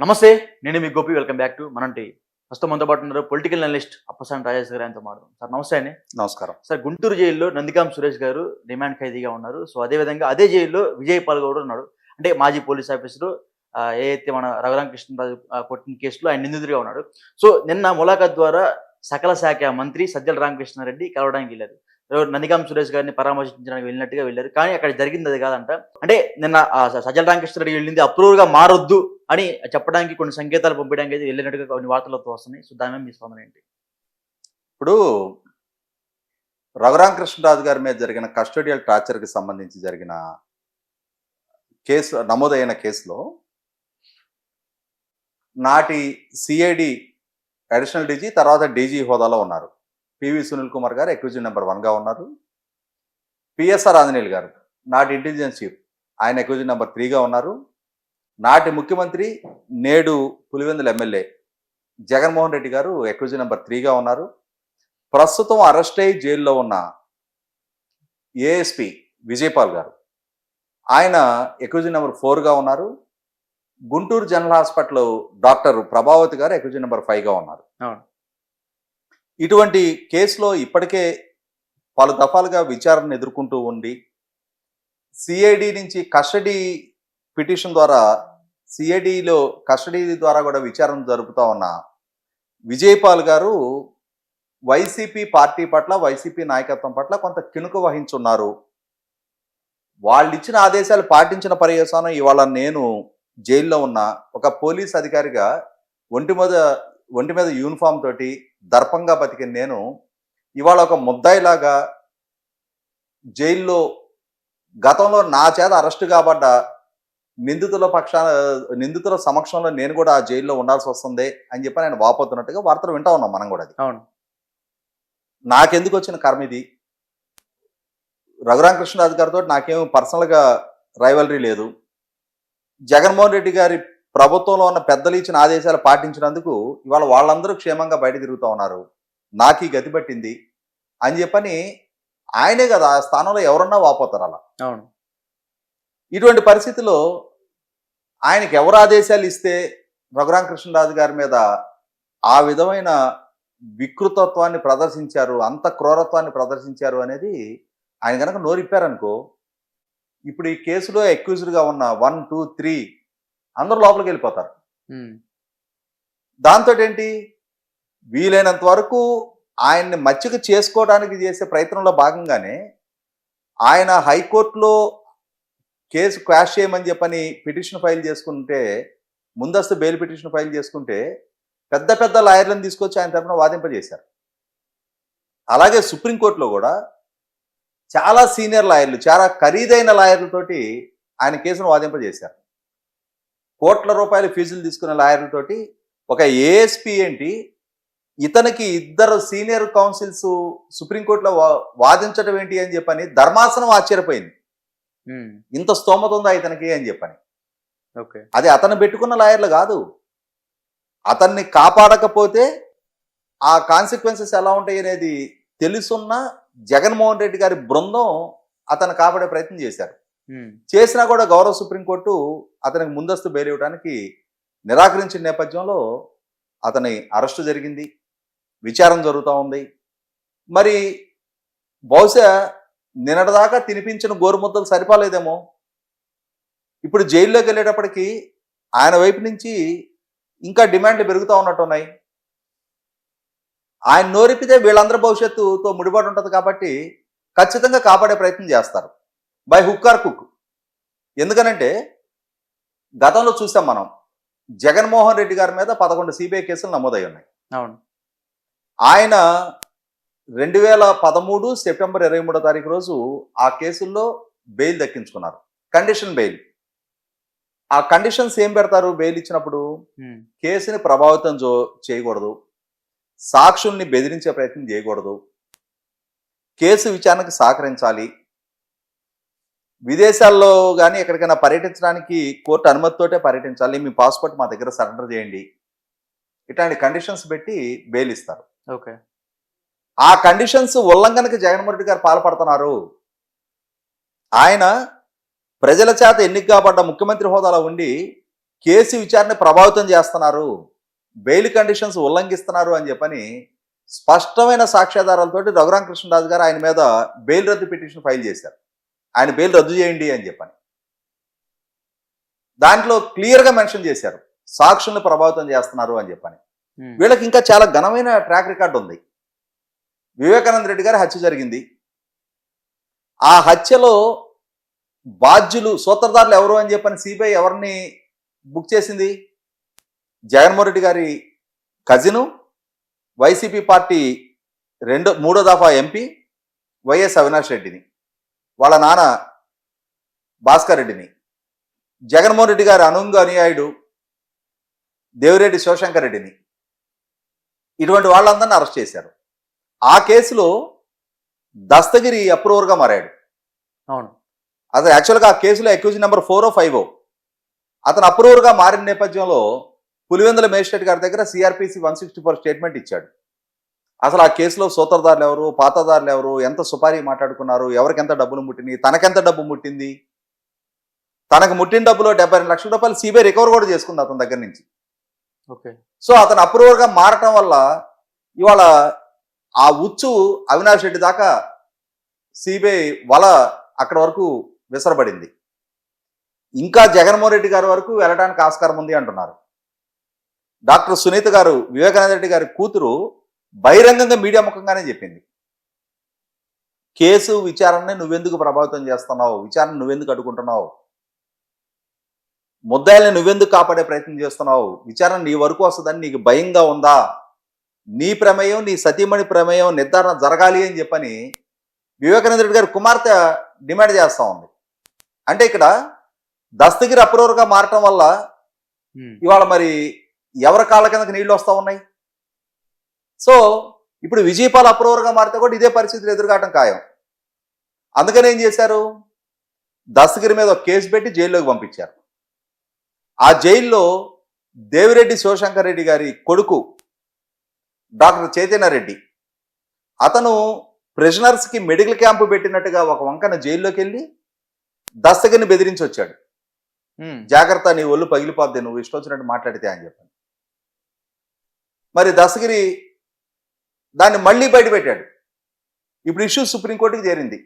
నమస్తే. నేను మీ Gopi. Welcome back to మనం టీవీ. ప్రస్తుతం మనతో పాటు ఉన్నారు పొలిటికల్ అనలిస్ట్ అప్పసాని రాజేష్ గారు. ఆయనతో మాట్లాడదాం. సార్ నమస్తే అండి. నమస్కారం. సార్ గుంటూరు జైల్లో నందిగాం సురేష్ గారు రిమాండ్ ఖైదీగా ఉన్నారు. సో అదేవిధంగా అదే జైల్లో విజయ్ పాల్ గౌడ్ ఉన్నాడు. అంటే మాజీ పోలీస్ ఆఫీసరు. ఏదైతే మన రఘురామకృష్ణరాజు కొట్టిన కేసులో ఆయన నిందితుడిగా ఉన్నాడు. సో నిన్న ములాఖాత్ ద్వారా సకల శాఖ మంత్రి సజ్జల రామకృష్ణారెడ్డి కలవడానికి వెళ్ళారు. నందిగాం సురేష్ గారిని పరామర్శించడానికి వెళ్ళినట్టుగా వెళ్ళారు. కానీ అక్కడ జరిగింది అది కాదంట. అంటే నిన్న సజ్జల రామకృష్ణారెడ్డి వెళ్ళింది అప్రూవల్ గా మారొద్దు అని చెప్పడానికి కొన్ని సంకేతాలు పంపించడానికి అయితే వెళ్ళినట్టుగా కొన్ని వార్తలతో వస్తున్నాయి. సో దాని మీద మీ స్పందన ఏంటి? ఇప్పుడు రఘురామకృష్ణరాజు గారి మీద జరిగిన కస్టోడియల్ టార్చర్కి సంబంధించి జరిగిన కేసు నమోదైన కేసులో నాటి సిఐడి అడిషనల్ డీజీ తర్వాత డీజీ హోదాలో ఉన్నారు. పివి సునీల్ కుమార్ గారు అక్యూజ్డ్ నెంబర్ 1గా ఉన్నారు. పిఎస్ఆర్ ఆంజనేయులు గారు నాటి ఇంటెలిజెన్స్ చీఫ్, ఆయన అక్యూజ్డ్ నెంబర్ 3గా ఉన్నారు. నాటి ముఖ్యమంత్రి నేడు పులివెందుల ఎమ్మెల్యే జగన్మోహన్ రెడ్డి గారు అక్యూజ్డ్ నెంబర్ 3గా ఉన్నారు. ప్రస్తుతం అరెస్ట్ అయ్యి జైల్లో ఉన్న ఏఎస్పీ విజయపాల్ గారు, ఆయన అక్యూజ్డ్ నెంబర్ 4గా ఉన్నారు. Guntur general hospital doctor Prabhavati గారు అక్యూజ్డ్ నెంబర్ 5గా ఉన్నారు. ఇటువంటి కేసులో ఇప్పటికే పలు దఫాలుగా విచారణ ఎదుర్కొంటూ ఉండి సిఐడి నుంచి కస్టడీ పిటిషన్ ద్వారా సిఐడిలో కస్టడీ ద్వారా కూడా విచారణ జరుపుతా ఉన్న విజయపాల్ గారు వైసీపీ పార్టీ పట్ల, వైసీపీ నాయకత్వం పట్ల కొంత కినుక వహించున్నారు. వాళ్ళు ఇచ్చిన ఆదేశాలు పాటించిన పర్యవసానం ఇవాళ నేను జైల్లో ఉన్న ఒక పోలీస్ అధికారిగా ఒంటి మీద యూనిఫామ్ తోటి దర్పంగా బతికిన నేను ఇవాళ ఒక ముద్దాయిలాగా జైల్లో గతంలో నా చేత అరెస్టు కాబడ్డ నిందితుల సమక్షంలో నేను కూడా ఆ జైల్లో ఉండాల్సి వస్తుంది అని చెప్పి ఆయన వాపోతున్నట్టుగా వార్తలు వింటా ఉన్నాం మనం కూడా. అది అవును. నాకెందుకు వచ్చిన కర్మ ఇది? రఘురామకృష్ణరాజు గారితో నాకేం పర్సనల్గా రైవలరీ లేదు. జగన్మోహన్ రెడ్డి గారి ప్రభుత్వంలో ఉన్న పెద్దలు ఇచ్చిన ఆదేశాలు పాటించినందుకు ఇవాళ వాళ్ళందరూ క్షేమంగా బయట తిరుగుతూ ఉన్నారు. నాకు ఈ గతి పట్టింది అని చెప్పని ఆయనే కదా ఆ స్థానంలో ఎవరన్నా వాపోతారు అలా. అవును. ఇటువంటి పరిస్థితిలో ఆయనకి ఎవరు ఆదేశాలు ఇస్తే రఘురామకృష్ణరాజు గారి మీద ఆ విధమైన వికృతత్వాన్ని ప్రదర్శించారు, అంత క్రూరత్వాన్ని ప్రదర్శించారు అనేది ఆయన కనుక నోరిప్పారనుకో, ఇప్పుడు ఈ కేసులో అక్యూజ్డ్గా ఉన్న 1, 2, 3 అందరూ లోపలికి వెళ్ళిపోతారు. దాంతో ఏంటి, వీలైనంత వరకు ఆయన్ని మచ్చిక చేసుకోవడానికి చేసే ప్రయత్నంలో భాగంగానే ఆయన హైకోర్టులో కేసు క్వాష్ చేయమని చెప్పని పిటిషన్ ఫైల్ చేసుకుంటే, ముందస్తు బెయిల్ పిటిషన్ ఫైల్ చేసుకుంటే పెద్ద పెద్ద లాయర్లను తీసుకొచ్చి ఆయన తరఫున వాదింపజేశారు. అలాగే సుప్రీంకోర్టులో కూడా చాలా సీనియర్ లాయర్లు, చాలా ఖరీదైన లాయర్లతోటి ఆయన కేసును వాదింపజేశారు. కోట్ల రూపాయల ఫీజులు తీసుకున్న లాయర్లతోటి ఒక ఏఎస్పీ ఏంటి, ఇతనికి 2 సీనియర్ కౌన్సిల్స్ సుప్రీంకోర్టులో వాదించడం ఏంటి అని చెప్పని ధర్మాసనం ఆశ్చర్యపోయింది. ఇంత స్తోమత ఉందా ఇతనికి అని చెప్పని. అది అతను పెట్టుకున్న లాయర్లు కాదు. అతన్ని కాపాడకపోతే ఆ కాన్సిక్వెన్సెస్ ఎలా ఉంటాయి అనేది తెలుసున్న జగన్మోహన్ రెడ్డి గారి బృందం అతను కాపాడే ప్రయత్నం చేశారు. చేసినా కూడా గౌరవ సుప్రీంకోర్టు అతనికి ముందస్తు బెయిల్ ఇవ్వడానికి నిరాకరించిన నేపథ్యంలో అతని అరెస్టు జరిగింది, విచారణ జరుగుతూ ఉంది. మరి బహుశా నిన్నటిదాకా తినిపించిన గోరుముద్దలు సరిపోలేదేమో, ఇప్పుడు జైల్లోకి వెళ్ళేటప్పటికీ ఆయన వైపు నుంచి ఇంకా డిమాండ్లు పెరుగుతూ ఉన్నట్టున్నాయి. ఆయన నోరిపితే వీళ్ళందరి భవిష్యత్తుతో ముడిపడి ఉంటుంది కాబట్టి ఖచ్చితంగా కాపాడే ప్రయత్నం చేస్తారు, బై హుక్ ఆర్ కుక్. ఎందుకనంటే గతంలో చూసాం మనం, జగన్మోహన్ రెడ్డి గారి మీద 11 సిబిఐ కేసులు నమోదై ఉన్నాయి. అవును. ఆయన 2013 సెప్టెంబర్ 23వ తారీఖు రోజు ఆ కేసుల్లో బెయిల్ దక్కించుకున్నారు, కండిషన్ బెయిల్. ఆ కండిషన్స్ ఏం పెడతారు బెయిల్ ఇచ్చినప్పుడు? కేసుని ప్రభావితం చేయకూడదు, సాక్షుల్ని బెదిరించే ప్రయత్నం చేయకూడదు, కేసు విచారణకు సహకరించాలి, విదేశాల్లో కానీ ఎక్కడికైనా పర్యటించడానికి కోర్టు అనుమతితోటే పర్యటించాలి, మీ పాస్పోర్ట్ మా దగ్గర సరెండర్ చేయండి, ఇట్లాంటి కండిషన్స్ పెట్టి బెయిల్ ఇస్తారు. ఆ కండిషన్స్ ఉల్లంఘనకి జగన్మోహన్ రెడ్డి గారు పాల్పడుతున్నారు. ఆయన ప్రజల చేత ఎన్నిక కాబడ్డ ముఖ్యమంత్రి హోదాలో ఉండి కేసు విచారణ ప్రభావితం చేస్తున్నారు, బెయిల్ కండిషన్స్ ఉల్లంఘిస్తున్నారు అని చెప్పని స్పష్టమైన సాక్ష్యాధారాలతోటి రఘురామకృష్ణరాజు గారు ఆయన మీద బెయిల్ రద్దు పిటిషన్ ఫైల్ చేశారు. ఆయన బెయిల్ రద్దు చేయండి అని చెప్పని దాంట్లో క్లియర్గా మెన్షన్ చేశారు, సాక్షుల్ని ప్రభావితం చేస్తున్నారు అని చెప్పని. వీళ్ళకి ఇంకా చాలా ఘనమైన ట్రాక్ రికార్డు ఉంది. వివేకానంద రెడ్డి గారి హత్య జరిగింది. ఆ హత్యలో బాధ్యులు సూత్రధారులు ఎవరు అని చెప్పని సిబిఐ ఎవరిని బుక్ చేసింది? జగన్మోహన్ రెడ్డి గారి కజిను, వైసీపీ పార్టీ మూడో దఫా ఎంపీ వైఎస్ అవినాష్ రెడ్డిని, వాళ్ళ నాన్న భాస్కర్ రెడ్డిని, జగన్మోహన్ రెడ్డి గారి అనుంగ అనుయాయుడు దేవిరెడ్డి శివశంకర్ రెడ్డిని, ఇటువంటి వాళ్ళందరినీ అరెస్ట్ చేశారు. ఆ కేసులో దస్తగిరి అప్రూవర్గా మారాడు. అవును, అతను యాక్చువల్గా ఆ కేసులో అక్యూజ్ నెంబర్ 4 or 5 అతను అప్రూవర్గా మారిన నేపథ్యంలో పులివెందుల మేజిస్ట్రేట్ గారి దగ్గర సిఆర్పిసి 164 స్టేట్మెంట్ ఇచ్చాడు. అసలు ఆ కేసులో సూత్రధారులు ఎవరు, పాతదారులు ఎవరు, ఎంత సుపారీ మాట్లాడుకున్నారు, ఎవరికి ఎంత డబ్బులు ముట్టినాయి, తనకెంత డబ్బు ముట్టింది, తనకు ముట్టిన డబ్బులో 72 లక్షల రూపాయలు సిబిఐ రికవర్ కూడా చేసుకుంది అతని దగ్గర నుంచి. ఓకే. సో అతను అప్రూవర్గా మారటం వల్ల ఇవాళ ఆ ఉచ్చు అవినాష్ రెడ్డి దాకా సిబిఐ వల అక్కడ వరకు విసరబడింది. ఇంకా జగన్మోహన్ రెడ్డి గారి వరకు వెళ్ళడానికి ఆస్కారం ఉంది అంటున్నారు. డాక్టర్ సునీత గారు, వివేకానంద రెడ్డి గారి కూతురు, బహిరంగంగా మీడియా ముఖంగానే చెప్పింది, కేసు విచారణని నువ్వెందుకు ప్రభావితం చేస్తున్నావు, విచారణ నువ్వెందుకు అడ్డుకుంటున్నావు, ముద్దాయిల్ని నువ్వెందుకు కాపాడే ప్రయత్నం చేస్తున్నావు, విచారణ నీ వరకు వస్తుందని నీకు భయంగా ఉందా, నీ ప్రమేయం, నీ సతీమణి ప్రమేయం నిర్ధారణ జరగాలి అని చెప్పని వివేకానంద రెడ్డి గారి కుమార్తె డిమాండ్ చేస్తూ ఉంది. అంటే ఇక్కడ దస్తగిరి అప్రూవర్గా మారటం వల్ల ఇవాళ మరి ఎవరి కాళ్ళ కిందకి నీళ్లు వస్తూ ఉన్నాయి. సో ఇప్పుడు విజయపాల్ అప్రూవర్గా మారితే కూడా ఇదే పరిస్థితులు ఎదురుకావటం ఖాయం. అందుకని ఏం చేశారు, దస్తగిరి మీద ఒక కేసు పెట్టి జైల్లోకి పంపించారు. ఆ జైల్లో దేవిరెడ్డి శివశంకర్ రెడ్డి గారి కొడుకు డాక్టర్ చైతన్య రెడ్డి, అతను ప్రిజనర్స్కి మెడికల్ క్యాంపు పెట్టినట్టుగా ఒక వంకన జైల్లోకి వెళ్ళి దస్తగిరిని బెదిరించి వచ్చాడు. జాగ్రత్త, నీ ఒళ్ళు పగిలిపోద్ది నువ్వు ఇష్టం వచ్చినట్టు మాట్లాడితే అని చెప్పాను. మరి దస్తగిరి దాన్ని మళ్ళీ బయట పెట్టాడు. ఇప్పుడు ఇష్యూ సుప్రీంకోర్టుకి చేరింది.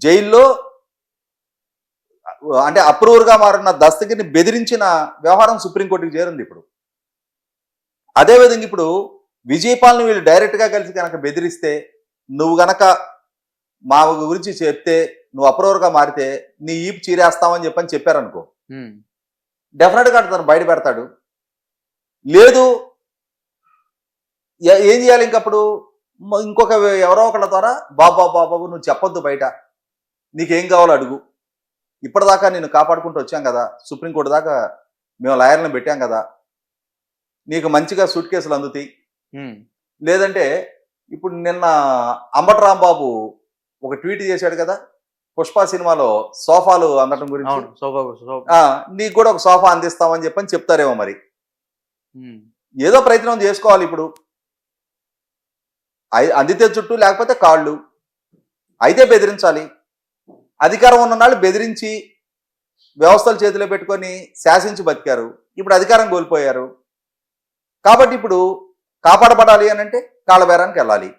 జైల్లో అంటే అప్రూవర్గా మారిన దస్తగిరిని బెదిరించిన వ్యవహారం సుప్రీంకోర్టుకి చేరింది. ఇప్పుడు అదేవిధంగా ఇప్పుడు విజయపాల్ని వీళ్ళు డైరెక్ట్గా కలిసి కనుక బెదిరిస్తే, నువ్వు గనక మా గురించి చెప్తే, నువ్వు అప్రూవర్గా మారితే నీ ఈపు చీరేస్తామని చెప్పని చెప్పారనుకో, డెఫినెట్గా అతను బయట పెడతాడు. లేదు ఏం చేయాలి ఇంకప్పుడు, ఇంకొక ఎవరో ఒకళ్ళ ద్వారా బాబు నువ్వు చెప్పొద్దు, బయట నీకేం కావాలో అడుగు, ఇప్పటిదాకా నేను కాపాడుకుంటూ వచ్చాం కదా, సుప్రీంకోర్టు దాకా మేము లాయర్లను పెట్టాం కదా, నీకు మంచిగా సూట్ కేసులు అందుతాయి. లేదంటే ఇప్పుడు నిన్న అంబటి రాంబాబు ఒక ట్వీట్ చేశాడు కదా, పుష్ప సినిమాలో సోఫాలు అందటం గురించి, నీకు కూడా ఒక సోఫా అందిస్తామని చెప్పని చెప్తారేమో. మరి ఏదో ప్రయత్నం చేసుకోవాలి. ఇప్పుడు అందితే చుట్టూ, లేకపోతే కాళ్ళు, అయితే బెదిరించాలి. అధికారం ఉన్న వాళ్ళు బెదిరించి వ్యవస్థలు చేతిలో పెట్టుకొని శాసించి బతికారు. ఇప్పుడు అధికారం కోల్పోయారు. కాబట్టి ఇప్పుడు కాపాడబడాలి అని అంటే కాళ్ళబేరానికి వెళ్ళాలి.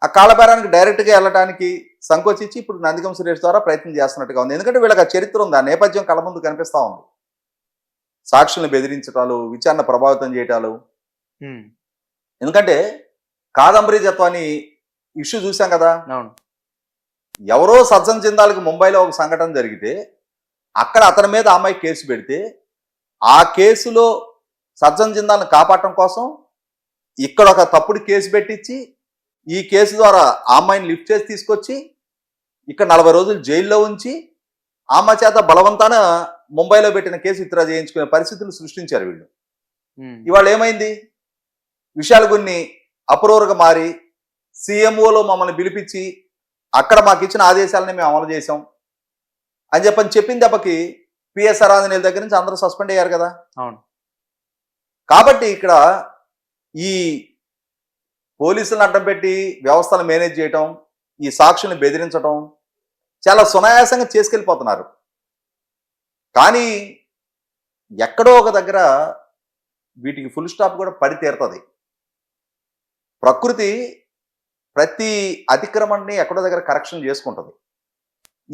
ఆ కాళ్ళబేరానికి డైరెక్ట్గా వెళ్ళడానికి సంకోచించి ఇప్పుడు నందిగం సురేష్ ద్వారా ప్రయత్నం చేస్తున్నట్టుగా ఉంది. ఎందుకంటే వీళ్ళకి ఆ చరిత్ర ఉంది, ఆ నేపథ్యం కళ్ళ ముందు కనిపిస్తూ ఉంది. సాక్షుల్ని బెదిరించటాలు, విచారణ ప్రభావితం చేయటాలు. ఎందుకంటే కాదంబరి జత్వాని ఇష్యూ చూసాం కదా, ఎవరో సజ్జన్ జిందాల్కి ముంబైలో ఒక సంఘటన జరిగితే అక్కడ అతని మీద అమ్మాయి కేసు పెడితే, ఆ కేసులో సజ్జన్ జిందాల్ని కాపాడటం కోసం ఇక్కడ ఒక తప్పుడు కేసు పెట్టించి, ఈ కేసు ద్వారా ఆ అమ్మాయిని లిఫ్ట్ చేసి తీసుకొచ్చి ఇక్కడ 40 రోజులు జైల్లో ఉంచి ఆమె చేత బలవంతాన ముంబైలో పెట్టిన కేసు విత్డ్రా చేయించుకునే పరిస్థితులు సృష్టించారు వీళ్ళు. ఇవాళ ఏమైంది, విషయాలు కొన్ని అప్రూవర్గా మారి సీఎంఓలో మమ్మల్ని పిలిపించి అక్కడ మాకు ఇచ్చిన ఆదేశాలని మేము అమలు చేసాం అని చెప్పిన దెబ్బకి పిఎస్ఆర్ ఆంజనేయుల దగ్గర నుంచి అందరూ సస్పెండ్ అయ్యారు కదా. అవును. కాబట్టి ఇక్కడ ఈ పోలీసులను అడ్డం పెట్టి వ్యవస్థను మేనేజ్ చేయటం, ఈ సాక్షుల్ని బెదిరించడం చాలా సునాయాసంగా చేసుకెళ్ళిపోతున్నారు. కానీ ఎక్కడో ఒక దగ్గర వీటికి ఫుల్ స్టాప్ కూడా పడి తీరుతుంది. ప్రకృతి ప్రతి అతిక్రమణని ఎక్కడో దగ్గర కరెక్షన్ చేసుకుంటుంది.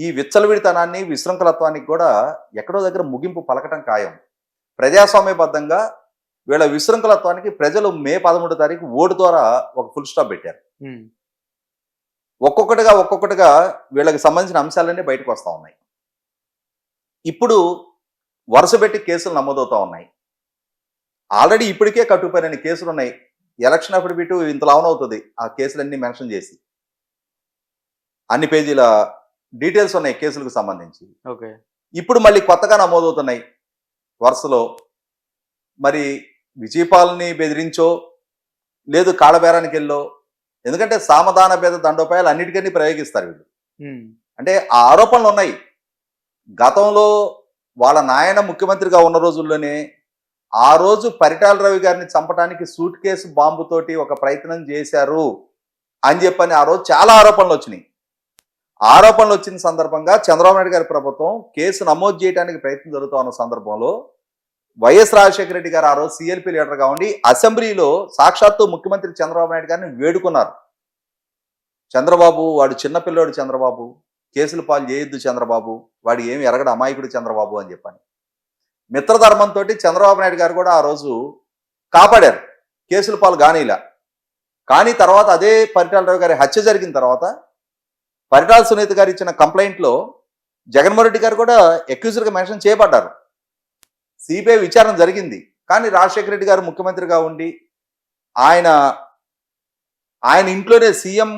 ఈ విచ్చలవిడితనాన్ని, విశృంఖలత్వానికి కూడా ఎక్కడో దగ్గర ముగింపు పలకటం ఖాయం. ప్రజాస్వామ్యబద్ధంగా వీళ్ళ విశృంఖలత్వానికి ప్రజలు మే 13 తారీఖు ఓటు ద్వారా ఒక ఫుల్ స్టాప్ పెట్టారు. ఒక్కొక్కటిగా వీళ్ళకి సంబంధించిన అంశాలన్నీ బయటకు వస్తూ ఉన్నాయి. ఇప్పుడు వరుస పెట్టి కేసులు నమోదవుతా ఉన్నాయి. ఆల్రెడీ ఇప్పటికే కట్టుపోయిన కేసులు ఉన్నాయి. ఎలక్షన్ అఫిడవిట్ ఇంత అవుతుంది ఆ కేసులన్నీ మెన్షన్ చేసి, అన్ని పేజీల డీటెయిల్స్ ఉన్నాయి కేసులకు సంబంధించి. ఓకే. ఇప్పుడు మళ్ళీ కొత్తగా నమోదవుతున్నాయి వరుసలో. మరి విజయపాల్ని బెదిరించో లేదు కాళ్ళబేరానికి వెళ్ళో, ఎందుకంటే సామధాన భేద దండోపాయాలు అన్నిటికీ ప్రయోగిస్తారు వీళ్ళు. అంటే ఆ ఆరోపణలు ఉన్నాయి. గతంలో వాళ్ళ నాయన ముఖ్యమంత్రిగా ఉన్న రోజుల్లోనే ఆ రోజు పరిటాల రవి గారిని చంపడానికి సూట్ కేసు బాంబుతోటి ఒక ప్రయత్నం చేశారు అని చెప్పని ఆ రోజు చాలా ఆరోపణలు వచ్చినాయి. ఆరోపణలు వచ్చిన సందర్భంగా చంద్రబాబు నాయుడు గారి ప్రభుత్వం కేసు నమోదు చేయడానికి ప్రయత్నం జరుగుతూ ఉన్న సందర్భంలో వైఎస్ రాజశేఖర రెడ్డి గారు ఆ రోజు సిఎల్పి లీడర్గా ఉండి అసెంబ్లీలో సాక్షాత్తు ముఖ్యమంత్రి చంద్రబాబు నాయుడు గారిని వేడుకున్నారు. చంద్రబాబు వాడు చిన్నపిల్లోడు, చంద్రబాబు కేసులు పాలు చేయొద్దు, చంద్రబాబు వాడు ఏమి ఎరగడు, అమాయకుడు చంద్రబాబు అని చెప్పని మిత్రధర్మంతో చంద్రబాబు నాయుడు గారు కూడా ఆ రోజు కాపాడారు. కేసుల పాలు కానీలా. కానీ తర్వాత అదే పరిటాల రావు గారి హత్య జరిగిన తర్వాత పరిటాల సునీత గారు ఇచ్చిన కంప్లైంట్లో జగన్మోహన్ రెడ్డి గారు కూడా అక్యూజర్గా మెన్షన్ చేయబడ్డారు. సిబిఐ విచారణ జరిగింది. కానీ రాజశేఖర రెడ్డి గారు ముఖ్యమంత్రిగా ఉండి ఆయన ఇంట్లోనే సీఎం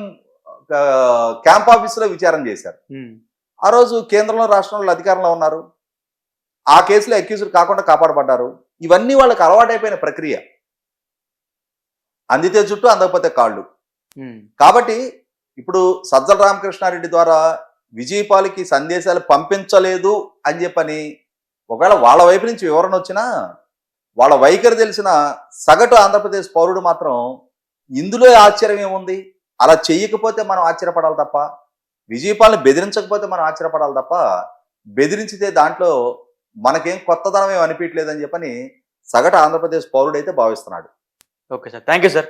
క్యాంప్ ఆఫీసులో విచారణ చేశారు. ఆ రోజు కేంద్రంలో రాష్ట్రంలో అధికారంలో ఉన్నారు. ఆ కేసులో అక్యూజర్ కాకుండా కాపాడబడ్డారు. ఇవన్నీ వాళ్ళకి అలవాటైపోయిన ప్రక్రియ. అందితే చుట్టూ, అందకపోతే కాళ్ళు. కాబట్టి ఇప్పుడు సజ్జల రామకృష్ణారెడ్డి ద్వారా విజయపాల్కి సందేశాలు పంపించలేదు అని చెప్పని ఒకవేళ వాళ్ళ వైపు నుంచి వివరణ వచ్చినా వాళ్ళ వైఖరి తెలిసిన సగటు ఆంధ్రప్రదేశ్ పౌరుడు మాత్రం ఇందులో ఆశ్చర్యం ఏముంది, అలా చెయ్యకపోతే మనం ఆశ్చర్యపడాలి తప్ప, విజయపాల్ని బెదిరించకపోతే మనం ఆశ్చర్యపడాలి తప్ప, బెదిరించితే దాంట్లో మనకేం కొత్తదనం ఏం అనిపించలేదని చెప్పని సగటు ఆంధ్రప్రదేశ్ పౌరుడైతే భావిస్తున్నాడు. Okay sir, thank you sir.